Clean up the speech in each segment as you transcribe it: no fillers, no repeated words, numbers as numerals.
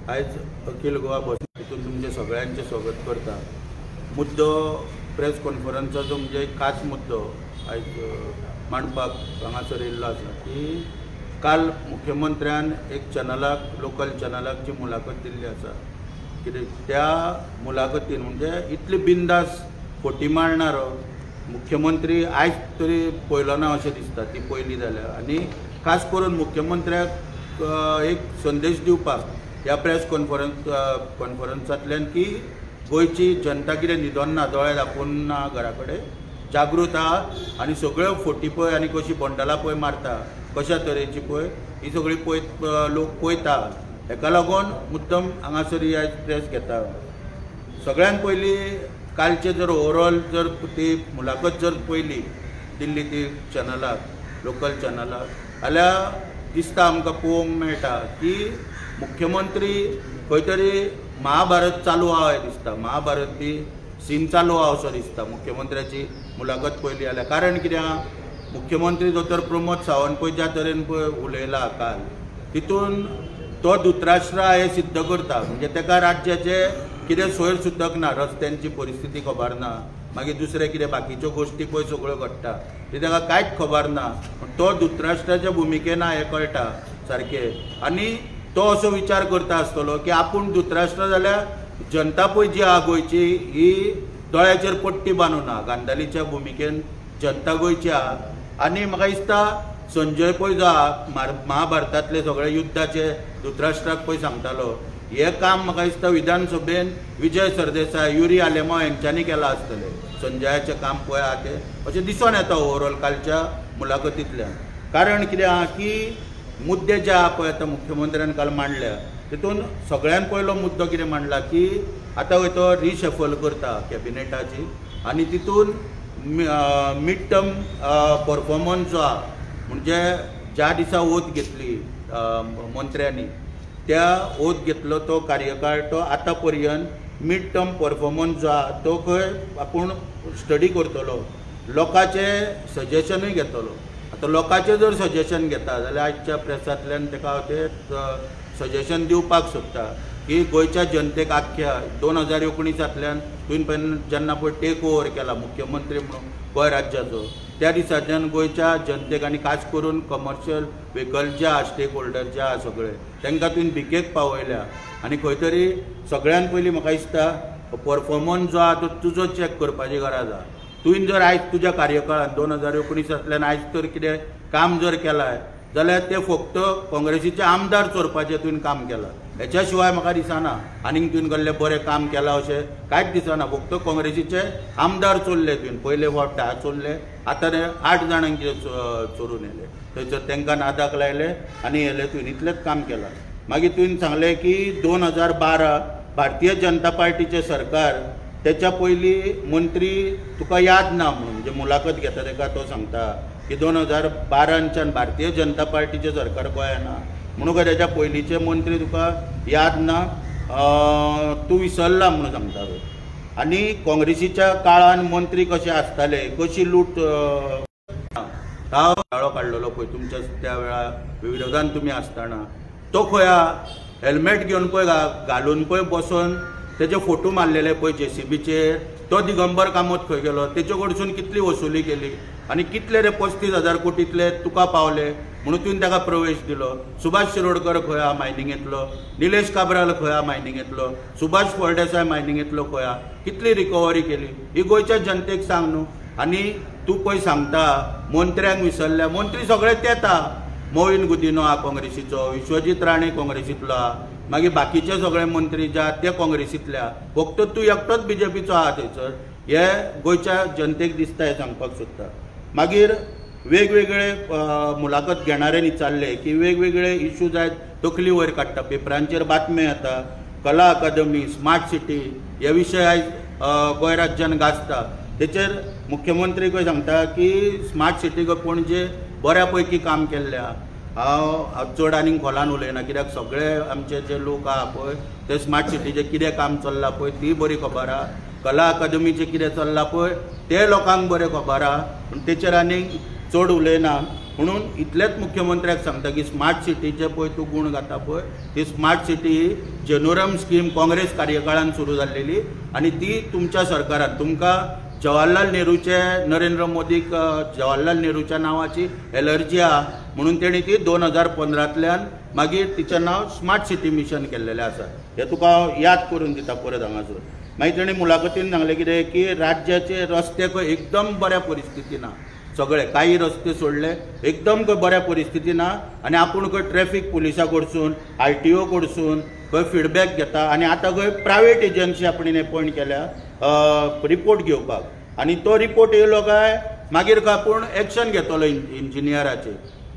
आज अखिल गोवा बसतून तुमचे सगळ्यांचे स्वागत करता। मुद्दो प्रेस कॉन्फरन्साचो म्हणजे खास मुद्दो आज मांडपाक हांगासर येयल्लो आसा की काल मुख्यमंत्र्यान एक चॅनलाक लोकल चॅनलाक जी मुलाखत दिल्ली आसा कितें त्या मुलाखतीन म्हणजे इतली बिंदास फोटी मारणारो मुख्यमंत्री आयज तरी पयलो ना अशें दिसता। ती पयली जाल्या आनी खास करून मुख्यमंत्र्याक एक संदेश दिवपाक ह्या प्रेस कॉन्फरन्सांतल्यान की गोंयची जनता कितें न्हिदोना दोळे दाखोवन ना घरा कडेन जागृत आहा आनी सगळ्यो फोटी पळय आनी कशी बंडलां पळय मारता कशा तरेची पळय ही सगळी लोक पळयता। हेका लागून मुद्दम हांगासर ही आयज प्रेस घेता। सगळ्यान पयली कालचे जर ओवरऑल जर ती मुलाखत जर पयली दिल्ली ती चॅनलाक लोकल चॅनलाक जाल्यार दिसता आमकां पळोवंक मेळटा की मुख्यमंत्री खंय तरी महाभारत चालू आहा अशें दिसता। महाभारत ती सीन चालू आहा असो दिसता मुख्यमंत्र्याची मुलाखत पयली जाल्यार। कारण कित्याक मुख्यमंत्री दोतोर प्रमोद सावंत पळय ज्या तरेन पळय उलयला काल तितून तो धृतराष्ट्र हे सिद्ध करता। म्हणजे तेका राज्याचे कितें सोयर सुद्दां ना, रस्त्यांची परिस्थिती खबर ना, मागीर दुसरे कितें बाकीच्यो गोश्टी पळय सगळ्यो घडटा ते ताका कांयच खबर ना। तो धृतराष्ट्राच्या भुमिकेन हें कळटा सारकें आनी तो असो विचार करता आसतलो की आपूण धृतराष्ट्र जाल्यार जनता पळय जी आहा गोंयची ही दोळ्याचेर पट्टी बांदून आहा। गांधालीच्या भुमिकेन जनता गोंयची आहा आनी म्हाका दिसता संजय पळय जो आहा महाभारतांतले सगळे युद्धाचे धृतराष्ट्राक पळय सांगतालो हे काम म्हाका दिसता विधानसभेन विजय सरदेसाय युरी आलेमांव हेंच्यांनी केलां आसतलें। संजयाचें काम पळय आहा तें अशें दिसून येता ओवरऑल कालच्या मुलाखतींतल्यान। कारण कितें आहा की मुद्दे जे आहा पळय आतां मुख्यमंत्र्यान काल मांडल्या तितून सगळ्यान पयलो मुद्दो कितें मांडला की आतां वय तो रिशफल करता कॅबिनेटाची आनी तितून मिड टर्म परफॉर्मन्स जो आहा म्हणजे ज्या दिसा ओथ घेतली मंत्र्यांनी त्या ओथ घेतलो तो कार्यकाळ तो आतां पर्यंत मिड टर्म परफॉर्मन्स जो आहा तो खंय आपूण स्टडी करतलो, लोकांचें सजेशनूय घेतलो। आतां लोकांचें जर सजेशन घेता जाल्यार आजच्या प्रेसांतल्यान ताका हांव तें सजेशन दिवपाक सोदता की गोंयच्या जनतेक आख्या 2019 तुवें जेन्ना पळय टेक ओवर केला मुख्यमंत्री म्हणून गोंय राज्याचो त्या दिसाच्यान गोंयच्या जनतेक आनी खास करून कमर्शियल व्हेकल जे आहा स्टेक होल्डर जे आहा सगळे तांकां तुवें भिकेक पावयल्या आनी खंय तरी सगळ्यान पयलीं म्हाका दिसता परफॉर्मन्स जो आहा तो तुजो चॅक करपाची गरज आहा। तुवें जर आयज तुज्या कार्यकाळांत 2019 आयज तर कितें काम जर केलां जाल्यार ते फक्त काँग्रेसीचे आमदार चोरपाचें तुवें काम केलां, हेच्या शिवाय म्हाका दिसना आनीक तुवें कसलें बरें काम केलां अशें कांयच दिसना। फक्त काँग्रेसीचे आमदार चोरले तुवें, पयले फावट 10 चोरले, आतां 8 जाणांक कितें चोरून येले थंयसर तांकां नादाक लायले आनी येले तुवें इतलेंच काम केलां। मागीर तुवें सांगलें की 2012 भारतीय जनता पार्टीचें सरकार त्याच्या पयलीं मंत्री तुका याद ना म्हणून म्हणजे मुलाखत घेता तेका तो सांगता की 2012च्यान भारतीय जनता पार्टीचें सरकार गोंयांत ना म्हणून काय तेच्या पयलींचे मंत्री तुका याद ना, तूं विसरला म्हणून सांगता तो। आनी काँग्रेसीच्या काळान मंत्री कशे आसताले, कशी लूट हांव गाळो काडलेलो पळय तुमच्या त्या वेळा विरोधान तुमी आसतना तो खंय हेल्मेट घेवन पळय घालून पळय बसोन तेजे फोटो मारलेले पळय JCBचेर तो दिगंबर कामत खंय गेलो, तेचे कडसून कितली वसुली केली आनी कितले रे 35,000 कोटींतले तुका पावले म्हणून तुवें ताका प्रवेश दिलो। सुभाष शिरोडकर खंय आहा मायनिंगेंतलो, निलेश काब्राल खंय आहा मायनिंगेंतलो, सुभाष फळदेसाय मायनिंगेंतलो खंय आहा, कितली रिकवरी केली ही गोंयच्या जनतेक सांग न्हू। आनी तूं पळय सांगता मंत्र्यांक विसरल्या, मंत्री सगळे तेच आहा, मोविन गुदिनो आहा काँग्रेसीचो, विश्वजीत राणे काँग्रेसींतलो आहा, मागीर बाकीचे सगळे मंत्री जे आहात ते काँग्रेसींतले आहा, फक्त तूं एकटोच BJPचो आहा थंयसर हे गोंयच्या जनतेक दिसता हें सांगपाक सोदता। मागीर वेगवेगळे मुलाखत घेणारे विचारले की वेगवेगळे इश्यूज आयज तकली वयर काडटा, पेपरांचेर बातम्यो येता, कला अकादमी, स्मार्ट सिटी हे विशय आयज गोंय राज्यान गाजता। तेचेर मुख्यमंत्री खंय सांगता की स्मार्ट सिटी पणजे बऱ्या पैकी काम केल्लें आहा। हांव चड आनीक खोलान उलयना कित्याक सगळे आमचे जे लोक आहा पळय ते स्मार्ट सिटीचें कितें काम चल्लां पळय ती बरी खबर आहा, कला अकादमीचें कितें चल्लां पळय ते लोकांक बरें खबर आहा, पूण तेचेर आनीक चड उलयना। म्हणून इतलेच मुख्यमंत्र्याक सांगता की स्मार्ट सिटीचे पळय तूं गुण घाता पळय ती स्मार्ट सिटी जेनोरम स्कीम काँग्रेस कार्यकाळात सुरू जाल्लेली आनी ती तुमच्या सरकारान तुमकां जवाहरलाल नेहरूचे नरेंद्र मोदीक जवाहरलाल नेहरूच्या नांवाची एलर्जी आहा म्हणून तेणी ती 2015तल्यान मागीर तिचें नांव स्मार्ट सिटी मिशन केल्लेलें आसा हें तुका हांव याद करून दिता परत हांगासर। मागीर तेणी मुलाखतीन सांगलें कितें की राज्याचे रस्ते खंय एकदम बऱ्या परिस्थितीन ना सगळे काही रस्ते सोडले एकदम खंय बऱ्या परिस्थितीन ना आनी आपूण खंय ट्रॅफिक पुलिसा कडसून RTO कडसून खंय फिडबॅक घेता आनी आतां खंय प्रायवेट एजन्सी आपणें अपॉयंट केल्या रिपोर्ट घेवपाक आनी तो रिपोर्ट येयलो काय मागीर आपूण एक्शन घेतलो इंजिनियराचेर।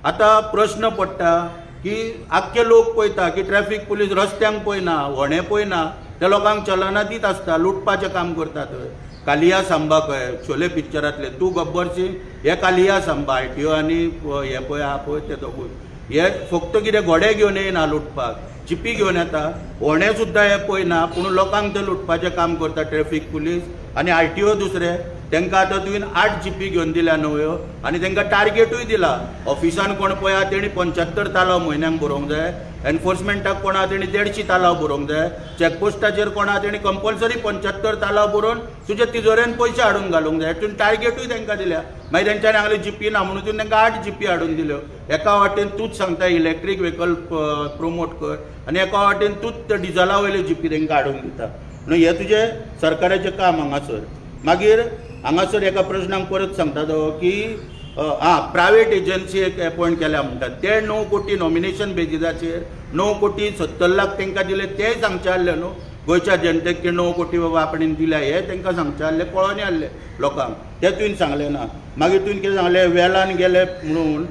आतां प्रश्न पडटा की आख्खे लोक पळयता की ट्रॅफिक पुलीस रस्त्यांक पळयना व्हणे पळयना त्या लोकांक चलनां दीत आसता लुटपाचें काम करता थंय। कालिया सांबा खंय शोले पिक्चरांतले तूं गब्बर सिंग हे कालिया सांबा RTO आनी हे पळय आहा पळय ते दोगूय हे फक्त कितें घोडे घेवन येना लुटपाक जिपी घेवन येता व्हणे सुद्दां हे पळयना पूण लोकांक ते लुटपाचें काम करता ट्रॅफिक पुलीस आनी RTO दुसरे तांकां आतां तुवें 8 जिपी घेवन दिल्या नव्यो आनी तांकां टार्गेटूय दिला ऑफिसान कोण पळय आहा तेणी 75 तालाव म्हयन्याक बरोवंक जाय एनफोर्समेंटाक कोण आहा तेणी 150 तालाव बरोवंक जाय चॅकपोस्टाचेर कोण आहा तेणी कंपल्सरी 75 तालाव बरोवन तुजे तिजोरेन पयशे हाडून घालूंक जाय तुवें टार्गेटूय तांकां दिल्या मागीर तांच्यांनी सांगलें जिपी ना म्हणून तुवें तांकां 8 जिपी हाडून दिल्यो एका वाटेन तूंच सांगता इलेक्ट्रीक व्हेकल प्रोमोट कर आनी एका वाटेन तूंच डिझला वयल्यो जिपी तांकां हाडून दिता म्हणून हें तुजें सरकाराचें काम हांगासर। मागीर हांगासर एका प्रश्नाक परत सांगता तो की प्रायवेट एजन्सी एक अपॉयंट केल्या म्हणटात ते 9 कोटी नॉमिनेशन बेजिसाचेर 9 कोटी 70 लाख तांकां दिले तेय सांगचे आहले न्हू गोंयच्या जनतेक की 9 कोटी बाबा आपणें दिल्या हे तांकां सांगचे आहले कळोनी आहले लोकांक ते तुवें सांगलें ना। मागीर तुवें कितें सांगलें वेलान गेले म्हणून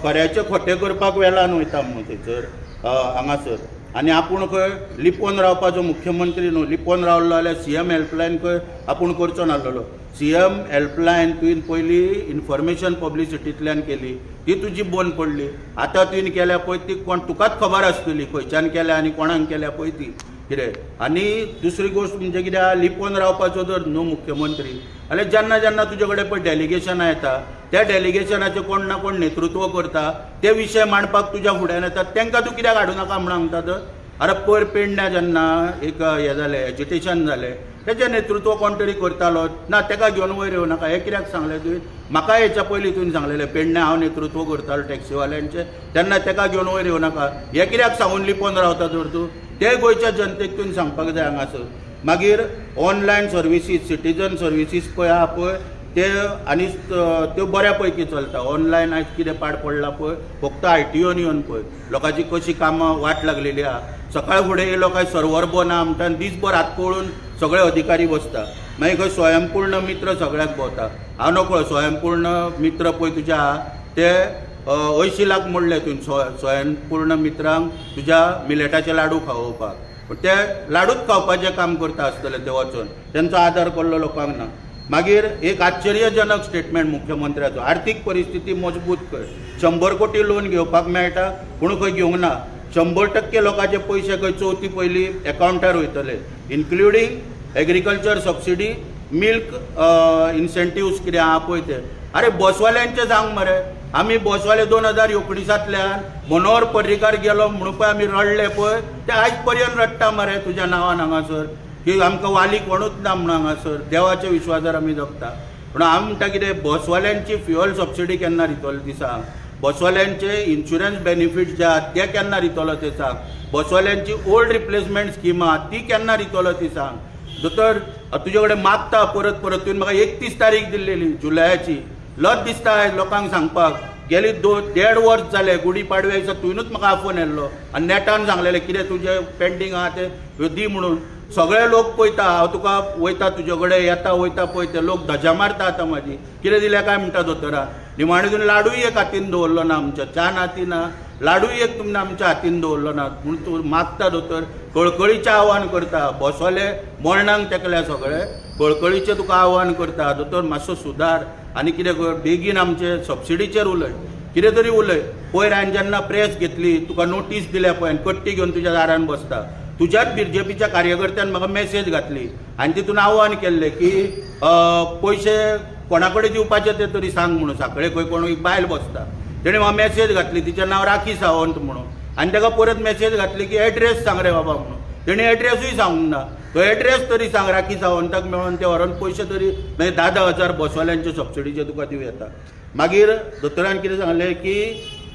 खऱ्याचे खोटे करपाक वेलान वयता म्हणून थंयसर हांगासर आनी आपूण खंय लिपोवन रावपाचो मुख्यमंत्री न्हू लिपोवन रावल्लो जाल्यार CM हेल्पलायन खंय आपूण करचो नासलो CM हेल्पलायन तुवें पयलीं इन्फॉर्मेशन पब्लिसिटींतल्यान केली ती तुजी बंद पडली आतां तुवें केल्या पळय ती कोण तुकाच खबर आसतली खंयच्यान केल्या आनी कोणाक केल्या पळय ती कितें। आनी दुसरी गोश्ट म्हणजे कितें लिपोवन रावपाचो जर न्हू मुख्यमंत्री जाल्यार जेन्ना जेन्ना तुजे कडेन पळय डेलिगेशनां येता त्या डेलिगेशनाचें कोण ना कोण नेतृत्व करता ते विशय मांडपाक तुज्या फुड्यान येतात तांकां तूं कित्याक हाडूं नाका म्हणून सांगता तर अरे पयर पेडण्या जेन्ना एक हें जालें एजिटेशन जालें तेजें नेतृत्व कोण तरी करतालो ना ताका घेवन वयर येवं नाका हें कित्याक सांगलें तुवें म्हाका हेच्या पयलीं तुवें सांगलेलें पेडण्या हांव नेतृत्व करतालो टॅक्सीवाल्यांचें तेन्ना ताका घेवन वयर येवं नाका हें कित्याक सांगून लिपोवन रावता तर तूं ते गोंयच्या जनतेक तुवें सांगपाक जाय हांगासर। मागीर ऑनलायन सर्विसीस सिटीजन सर्विसीस पळय आहा पळय ते आनी त्यो बऱ्या पैकी चलता ऑनलायन आयज कितें पाड पडला पळय फक्त RTOन येवन पळय लोकांची कशी कामां वाट लागलेली आहा सकाळ फुडें येयलो काय सर्वर बंद आहा म्हणटा आनी दीसभर हात पळोवन सगळे अधिकारी बसता मागीर खंय स्वयंपूर्ण मित्र सगळ्याक भोंवता हांव नकळो स्वयंपूर्ण मित्र पळय तुजे आहा ते 80 लाख मोडले तुवें स्वयंपूर्ण मित्रांक तुज्या मिलेटाचे लाडू खावोवपाक ते लाडूच खावपाचें काम करता आसतले ते वचून तांचो आदार केल्लो लोकांक ना। मागीर एक आश्चर्यजनक स्टेटमेंट मुख्यमंत्र्याचो आर्थीक परिस्थिती मजबूत कर 100 कोटी लोन घेवपाक मेळटा पूण खंय घेवंक ना 100% लोकांचे पयशे खंय चवथी पयली एकावंटार वयतले including agriculture subsidy milk incentives कितें आहा पळय ते अरे बसवाल्यांचे सांग मरे आमी बसवाले 2019तल्यान मनोहर पर्रीकार गेलो म्हणून पळय आमी रडले पळय ते आयज पर्यंत रडटा मरे तुज्या नांवान हांगासर की आमकां वाली कोणूच ना म्हणून हांगासर देवाच्या विश्वासार आमी जगता पूण हांव म्हणटा कितें बसवाल्यांची फ्युअल सबसिडी केन्ना दितलो ती सांग बसवाल्यांचे इन्शुरन्स बेनिफिट्स जे आहात ते केन्ना दितलो ते सांग बसवाल्यांची ओल्ड रिप्लेसमेंट स्कीम आहा ती केन्ना दितलो ती सांग तर तुजे कडेन मागता परत परत तुवें म्हाका 31 तारीख दिल्लेली जुलयाची लज दिसता आयज लोकांक सांगपाक गेली 1.5 वर्स जाले गुडी पाडव्या दिसा तुवेंनूच म्हाका आफोन येल्लो आनी नेटान सांगलेलें कितें तुजें पेंडींग आहा तें दी म्हणून सगळे लोक पळयता हांव तुका वयता तुजे कडेन येता वयता पळय ते लोक धजा मारता आतां म्हाजी कितें दिलें काय म्हणटा दोतोरा निमाणे तुवें लाडूय एक हातीन दवरलो ना आमच्या च्या हाती ना लाडूय एक तुमने आमच्या हातीन दवरलो ना म्हूण तूं मागता दोतोर कळकळीचें आव्हान करता बसवाले मरणांक तेकल्या सगळे कळकळीचें तुका आव्हान करता दोतोर मातसो सुदार आनी कितें कर बेगीन आमचे सबसिडीचेर उलय कितें तरी उलय पयर हांवें जेन्ना प्रेस घेतली तुका नोटीस दिल्या पळय कट्टी घेवन तुज्या दारान बसता तुज्याच BJPच्या कार्यकर्त्यान म्हाका मेसेज घातली आनी तितून आव्हान केल्लें की पयशे कोणा कडेन दिवपाचे ते तरी सांग म्हणून साखळे खंय कोण बायल बसता तेणें म्हाका मॅसेज घातली, तिचें नांव राखी सावंत म्हणून, आनी ताका परत मॅसेज घातली की एड्रेस सांग रे बाबा म्हणून. तेणें एड्रेसूय सांगूंक ना. तो एड्रेस तरी सांग राखी सावंताक मेळोन ते व्हरोन पयशे तरी मागीर 10,000 बसवाल्यांचे सबसिडीचे तुका दिवं येता. मागीर दोतोरान कितें सांगलें की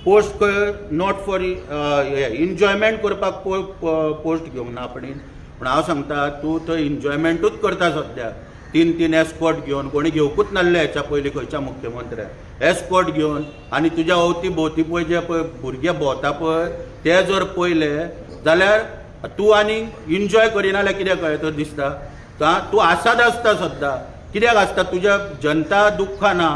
पोस्ट खंय नॉट फॉर एन्जॉयमेंट करपाक पोस्ट घेवंक ना आपणें. पूण हांव सांगता तूं थंय एन्जॉयमेंटूच करता सद्या. 3 एस्कॉर्ट घेवन, कोणी घेवकूच नासले हेच्या पयलीं खंयच्या मुख्यमंत्र्याक एस्कॉर्ट घेवन, आनी तुज्या अवती भोवती पळय जे पळय भुरगे भोंवता पळय ते जर पळयले जाल्यार तूं आनी एन्जॉय करिना जाल्यार कितें कळटा दिसता. तूं आसात आसता सद्दां. कित्याक आसता तुज्या जनता दुख्खा ना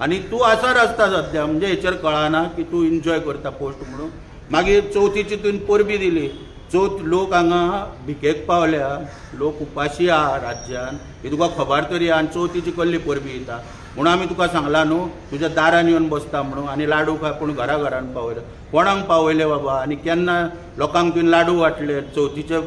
आनी तूं आसार आसता सद्या. म्हणजे हेचेर कळना की तूं एन्जॉय करता पोस्ट म्हणून. मागीर चवथीची तुवें परबी दिली. चवथ लोक हांगा भिकेक पावल्या, लोक उपाशी आहा राज्यान, ही तुका खबर तरी आहा. आनी चवथीची कसली परबी येता म्हणून आमी तुका सांगला न्हू तुज्या दारान येवन बसता म्हणून. आनी लाडू खा पूण घरान पावयले. कोणाक पावयले बाबा आनी केन्ना लोकांक तुवें लाडू वाटले, चवथीचे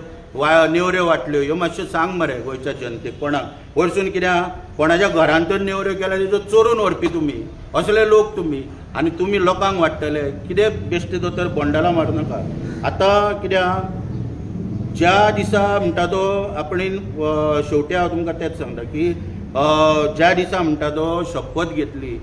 नेवऱ्यो वाटल्यो, ह्यो मातशें सांग मरे गोंयच्या जनतेक. कोणाक वरसून कित्याक कोणाच्या घरान तर नेवऱ्यो केल्या तेजो चोरून व्हरपी तुमी, असले लोक तुमी. आनी तुमी लोकांक वाडटले. कितें बेश्टे दोतोर बोंडाला मारूं नाका. आतां कित्याक ज्या दिसा म्हणटा तो आपणें शेवटी हांव तुमकां तेंच सांगता की ज्या दिसा म्हणटा तो शपथ घेतली,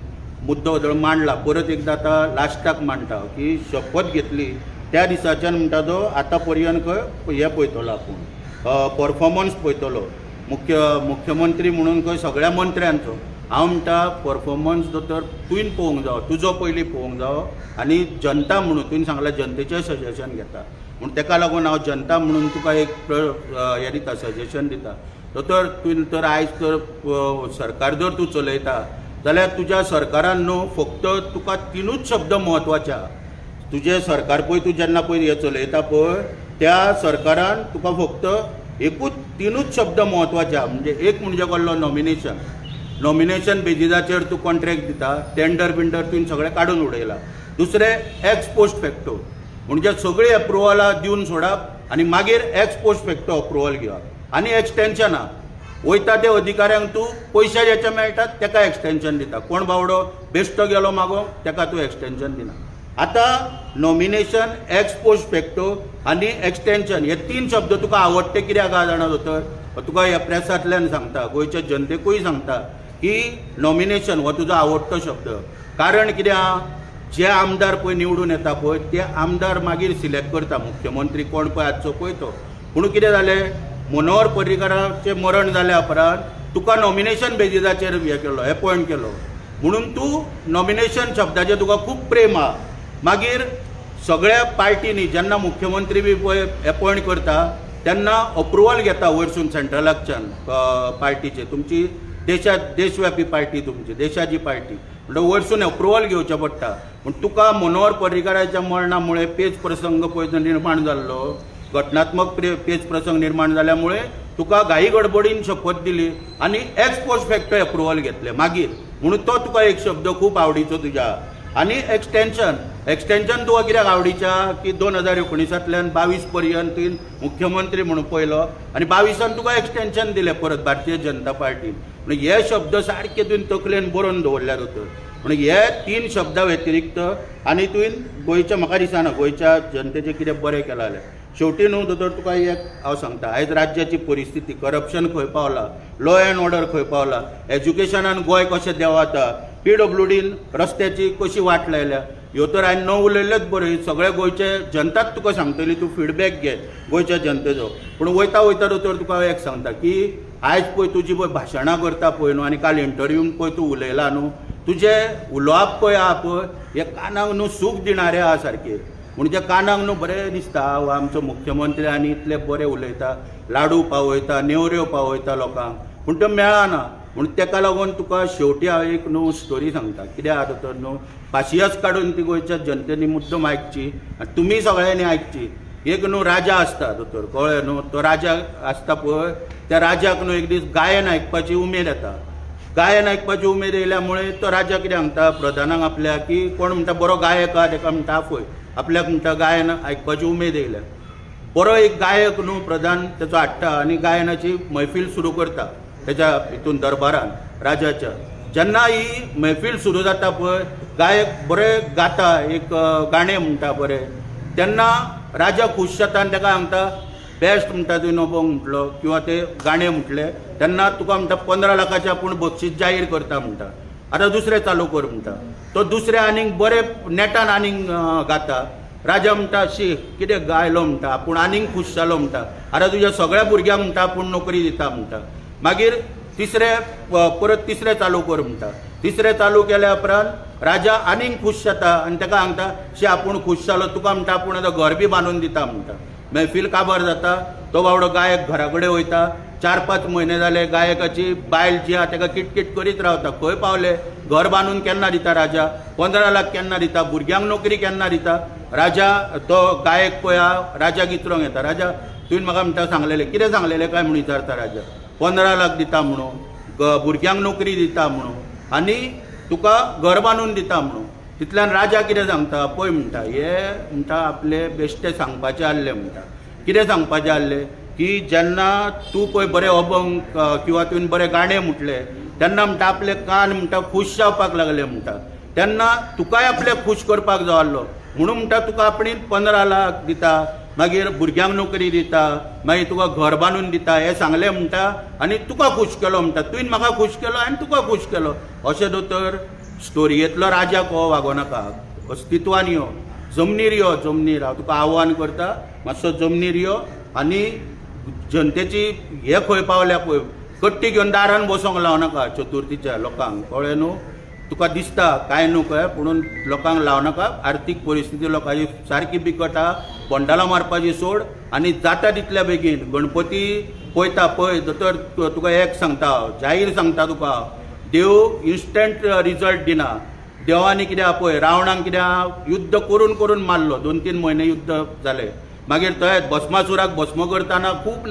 मुद्दो मांडला, परत एकदां आतां लास्टाक मांडटा की शपथ घेतली त्या दिसाच्यान म्हणटा तो आतां पर्यंत हे पळयतलो आपूण परफॉर्मन्स पळयतलो मुख्यमंत्री म्हणून खंय सगळ्या मंत्र्यांचो. हांव म्हणटा परफॉर्मन्स दोतोर तुवें पळोवंक जावो, तुजो पयलीं पळोवंक जावो. आनी जनता म्हणून तुवें सांगलां जनतेचें सजेशन घेता म्हणून ताका लागून हांव जनता म्हणून तुका एक हें दिता, सजेशन दिता. दोतोर तुवें तर आयज तर सरकार जर तूं चलयता जाल्यार तुज्या सरकारान न्हू फक्त तुका 3च शब्द म्हत्वाचे आहा. तुजें सरकार पळय तूं जेन्ना पळय हें चलयता पळय त्या सरकारान तुका फक्त 3च शब्द म्हत्वाचे आहा. म्हणजे एक म्हणजे कसलो नॉमिनेशन बेजिसाचेर तूं कॉन्ट्रॅक्ट दिता, टेंडर तुवें सगळें काडून उडयला. दुसरें एक्स पोस्ट फॅक्टो म्हणजे सगळीं एप्रुवलां दिवन सोडप आनी मागीर एक्स पोस्ट फॅक्टो अप्रुवल घेवप. आनी एक्सटेन्शनां वयता त्या अधिकाऱ्यांक तूं पयशे जेचे मेळटात ताका एक्सटेन्शन दिता. कोण बावडो बेश्टो गेलो मागो ताका तूं एक्सटेन्शन दिना. आतां नॉमिनेशन, एक्स पोस्ट फॅक्टो आनी एक्सटेन्शन हे 3 शब्द तुका आवडटे कित्याक आहा जाणा दोतोर. तुका ह्या प्रेसांतल्यान सांगता, गोंयच्या जनतेकूय सांगता की नॉमिनेशन हो तुजो आवडटो शब्द. कारण कित्याक जे आमदार पळय निवडून येता पळय ते आमदार मागीर सिलेक्ट करता मुख्यमंत्री कोण पळय आजचो पळय तो. पूण कितें जालें मनोहर पर्रीकाराचें मरण जाल्या उपरांत तुका नॉमिनेशन बेजिसाचेर हें केलो, एपॉयंट केलो म्हणून तूं नॉमिनेशन शब्दाचेर तुका खूब प्रेम आहा. मागीर सगळ्या पार्टीनी जेन्ना मुख्यमंत्री बी पळय एपॉयंट करता तेन्ना अप्रुवल घेता वयरसून सेंट्रलाच्यान पार्टीचे. तुमची देशव्यापी पार्टी, तुमची देशाची पार्टी म्हणजे वयरसून अप्रुवल घेवचें पडटा. पूण तुका मनोहर पर्रीकाराच्या मरणा मुळे पेच प्रसंग पळय निर्माण जाल्लो, घटनात्मक पेच प्रसंग निर्माण जाल्या मुळे तुका घाई गडबडीन शपथ दिली आनी एक्स पोस्ट फॅक्टो अप्रुवल घेतले मागीर. म्हणून तो तुका एक शब्द खूब आवडीचो तुज्या. आनी एक्सटेन्शन तुका कित्याक आवडीच्या की 2019तल्यान 22 पर्यंत मुख्यमंत्री म्हणून पयलो आनी 22 तुका एक्सटेन्शन दिलें परत भारतीय जनता पार्टीन. म्हणून हे शब्द सारके तुवें तकलेन बरोवन दवरल्यात दोतोर. म्हणून हे 3 शब्दा व्यतिरिक्त आनी तुवें गोंयच्या म्हाका दिसना गोंयच्या जनतेचें कितें बरें केलां जाल्यार. शेवटी न्हू दोतोर तुका एक हांव सांगता, आयज राज्याची परिस्थिती, करप्शन खंय पावला, लॉ एंड ऑर्डर खंय पावला, एज्युकेशनान गोंय कशें देंवता, PWDन रस्त्याची कशी वाट लायल्या, ह्यो तर हांवें न उलयलेच बरें. सगळे गोंयचे जनताच तुका सांगतली, तूं फिडबॅक घे गोंयच्या जनतेचो. पूण वयता वयता दोतोर तुका एक सांगता की आयज पळय तुजी पळय भाशणां करता पळय न्हू आनी काल इंटरव्यून पळय तूं उलयला न्हू, तुजें उलोवप पळय आहा पळय हे कानाक न्हू सूख दिणारें आहा सारकें. म्हणजे कानाक न्हू बरें दिसता आमचो मुख्यमंत्री आनी इतले बरें उलयता, लाडू पावयता, नेवऱ्यो पावयता लोकांक, पूण त्यो मेळना. म्हणून ताका लागून तुका शेवटी हांव एक न्हू स्टोरी सांगता. कित्याक आहा दोतोर न्हू पाशियेस काडून ती गोंयच्या जनतेनी मुद्दम आयकची आनी तुमी सगळ्यांनी आयकची. एक न्हू राजा आसता दोतोर, कळ्ळें न्हू. तो राजा आसता पळय त्या राजाक न्हू एक दीस गायन आयकपाची उमेद येता. गायन आयकपाची उमेद येयल्या मुळे तो राजा कितें सांगता प्रधानाक आपल्या की कोण म्हणटा बरो गायक आहा ताका म्हणटा आफय, आपल्याक म्हणटा गायन आयकपाची उमेद येयल्या. बरो एक गायक न्हू प्रधान ताचो हाडटा आनी गायनाची मैफील सुरू करता तेच्या हितून दरबारान राजाच्या. जेन्ना ही मैफिल सुरू जाता पळय, गायक बरें गाता, एक गाणें म्हणटा बरें, तेन्ना राजा खूश जाता आनी ताका सांगता बेस्ट म्हणटा तुवें नोबो म्हटलो किंवा ते गाणें म्हटलें तेन्ना तुका म्हणटा 15 लाखाचें आपूण बक्षीस जाहीर करता म्हणटा. आतां दुसरें चालू कर म्हणटा. तो दुसरें आनीक बरें नेटान आनीक गाता. राजा म्हणटा शी कितें गायलो म्हणटा, आपूण आनीक खूश जालो म्हणटा. आतां तुज्या सगळ्या भुरग्यांक म्हणटा आपूण नोकरी दिता म्हणटा. मागीर परत तिसरें चालू कर म्हणटा. तिसरें चालू केल्या उपरांत राजा आनीक खूश जाता आनी ताका सांगता शी आपूण खूश जालो, तुका म्हणटा आपूण आतां घर बी बांदून दिता म्हणटा. मैफिल काबार जाता. तो बावडो गायक घरा कडेन वयता. 4-5 म्हयने जाले गायकाची बायल जी आहा ताका किटकिट करीत रावता. खंय पावले, घर बांदून केन्ना दिता राजा, 15 लाख केन्ना दिता, भुरग्यांक नोकरी केन्ना दिता. राजा तो गायक पळय राजाक विचारूंक येता, राजा तुवें म्हाका म्हणटा सांगलेलें, कितें सांगलेलें काय म्हणून विचारता राजा. 15 लाख दिता म्हणून, भुरग्यांक नोकरी दिता म्हणून आनी तुका घर बांदून दिता म्हणून. तितल्यान राजा कितें सांगता पळय म्हणटा, हे म्हणटा आपले बेश्टे सांगपाचें आसलें म्हणटा. कितें सांगपाचें आसलें की जेन्ना तूं पळय बरें अभंग किंवा तुवें बरें गाणें म्हटलें तेन्ना म्हणटा आपले कान म्हणटा खूश जावपाक लागले म्हणटा. तेन्ना तुकाय आपले खूश करपाक जाय आसलो म्हणून म्हणटा तुका आपणी 15 लाख दिता, मागीर भुरग्यांक नोकरी दिता, मागीर तुका घर बांदून दिता हें सांगलें म्हणटा आनी तुका खूश केलो म्हणटा. तुवें म्हाका खूश केलो आनी तुका खूश केलो. अशें दोतोर स्टोरयेंतलो राजा कहो वागो नाका. अस्तित्वान यो, जमनीर यो, जमनीर हांव तुका आव्हान करता, मातसो जमनीर यो आनी जनतेची हे खंय पावल्या पळय, कट्टी घेवन दारान बसोंक लावनाका चतुर्थीच्या लोकांक, कळ्ळें न्हू. तुका दिसता कांय न्हू कळ्ळें, पुणून लोकांक लावनाका. आर्थीक परिस्थिती लोकांची सारकी बिकट आहा. बोंडाला मारपाची सोड आनी जाता तितल्या बेगीन गणपती पळयता पळय दोतोर तुका एक सांगता, जाहीर सांगता तुका, देव इन्स्टंट रिजल्ट दिना. देवानी कितें पळय रावणाक कितें युद्ध करून करून मारलो, 2-3 म्हयने युद्ध जालें. मागीर थंय भस्मासुराक भस्म करतना खूब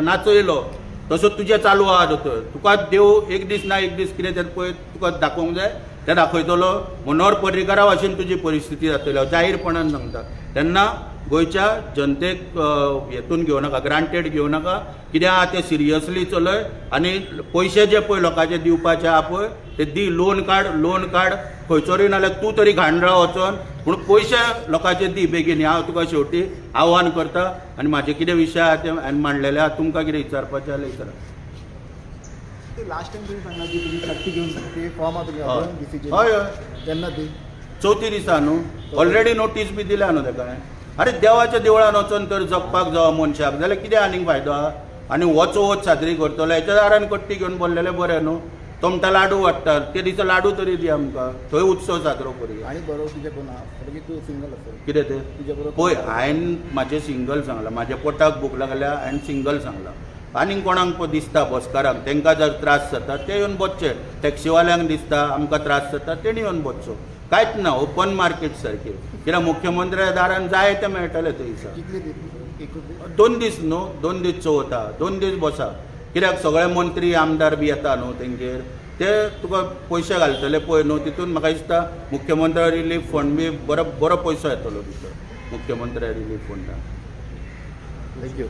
नाचयलो. तसो तुजें चालू आहा दोतोर. तुका देव एक दीस ना एक दीस कितें तें पळय तुका दाखोवंक जाय तें दाखयतलो. मनोहर पर्रीकारा भाशेन तुजी परिस्थिती जातली, हांव जाहीरपणान सांगता. तेन्ना गोंयच्या जनतेक हेतून घेवं नाका, ग्रांटेड घेवं नाका. कितें आहा तें सिरियसली चलय आनी पयशे जे पळय लोकांचे दिवपाचे आहा पळय ते दी. लोन काड खंयचोरी नाल्यार तूं तरी घाणराव वचोन, पूण पयशे लोकांचे दी बेगीन. हांव तुका शेवटी आव्हान करता आनी म्हाजे कितें विशय आहा ते हांवें मांडलेले आहा. तुमकां कितें विचारपाचें जाल्यार विचारा. लास्ट टाइम तुम्ही सांगला की तुम्ही सक्ती घेऊन ते फॉर्म हय तेन्ना ती 4थी दिसा न्हू. ऑलरेडी नोटीस बी दिल्या न्हू ताका. अरे देवाच्या देवळान वचोन तर जगपाक जावं मनशाक जाल्यार कितें आनीक फायदो आहा. आनी वच साजरी करतलो, हेच्या दारान कट्टी घेवन बोल्लेले बरें न्हू. तो म्हणटा लाडू वाडटा, ते दिसा लाडू तरी दी आमकां, थंय उत्सव साजरो करुया. आनी बरोबर तुजे कोण आहा की तूं सिंगल आसा कितें तें तुजे बरोबर पळय हांवें म्हाजें सिंगल सांगलां, म्हाज्या पोटाक भूक लागल्या हांवें सिंगल सांगलां. आनीक कोणाक दिसता बसकारांक तांकां जर त्रास जाता ते येवन बसचे, टॅक्सीवाल्यांक दिसता आमकां त्रास जाता तेणी येवन बसचो. कांयच ना, ओपन मार्केट सारकें. कित्याक मुख्यमंत्र्या दारान जाय ते मेळटले थंय दिसा. कितले दीस 2 दीस न्हू, 2 दीस चवथा, 2 दीस बसा. कित्याक सगळे मंत्री आमदार बी येता न्हू तेंचेर, ते तुका पयशे घालतले पळय न्हू. तितून म्हाका दिसता मुख्यमंत्री रिलीफ फंड बी बरो पयसो येतलो भितर मुख्यमंत्री रिलीफ फंडाक. थँक्यू.